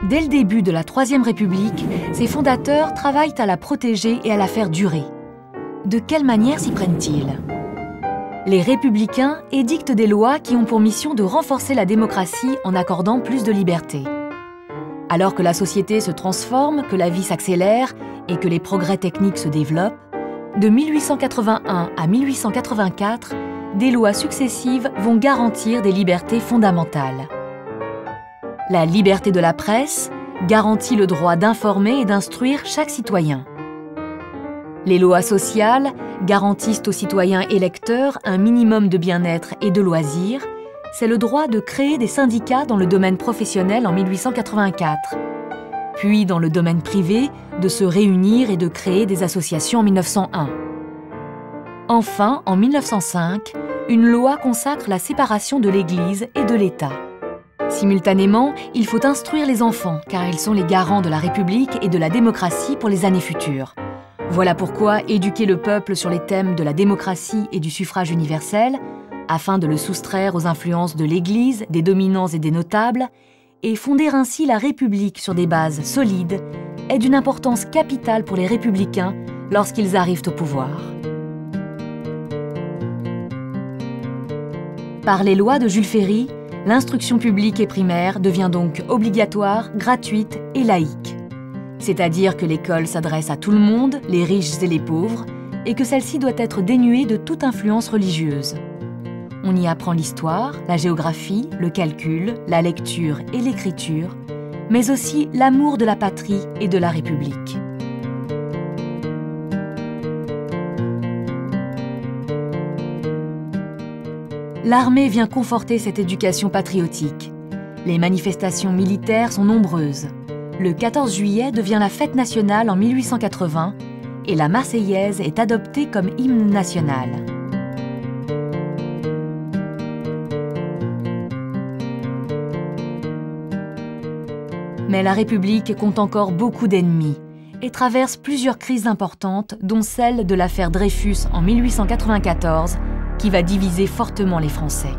Dès le début de la Troisième République, ses fondateurs travaillent à la protéger et à la faire durer. De quelle manière s'y prennent-ils? Les républicains édictent des lois qui ont pour mission de renforcer la démocratie en accordant plus de liberté. Alors que la société se transforme, que la vie s'accélère et que les progrès techniques se développent, de 1881 à 1884, des lois successives vont garantir des libertés fondamentales. La liberté de la presse garantit le droit d'informer et d'instruire chaque citoyen. Les lois sociales garantissent aux citoyens électeurs un minimum de bien-être et de loisirs. C'est le droit de créer des syndicats dans le domaine professionnel en 1884, puis dans le domaine privé de se réunir et de créer des associations en 1901. Enfin, en 1905, une loi consacre la séparation de l'Église et de l'État. Simultanément, il faut instruire les enfants, car ils sont les garants de la République et de la démocratie pour les années futures. Voilà pourquoi éduquer le peuple sur les thèmes de la démocratie et du suffrage universel, afin de le soustraire aux influences de l'Église, des dominants et des notables, et fonder ainsi la République sur des bases solides, est d'une importance capitale pour les républicains lorsqu'ils arrivent au pouvoir. Par les lois de Jules Ferry, l'instruction publique et primaire devient donc obligatoire, gratuite et laïque. C'est-à-dire que l'école s'adresse à tout le monde, les riches et les pauvres, et que celle-ci doit être dénuée de toute influence religieuse. On y apprend l'histoire, la géographie, le calcul, la lecture et l'écriture, mais aussi l'amour de la patrie et de la République. L'armée vient conforter cette éducation patriotique. Les manifestations militaires sont nombreuses. Le 14 juillet devient la fête nationale en 1880 et la Marseillaise est adoptée comme hymne national. Mais la République compte encore beaucoup d'ennemis et traverse plusieurs crises importantes, dont celle de l'affaire Dreyfus en 1894, qui va diviser fortement les Français.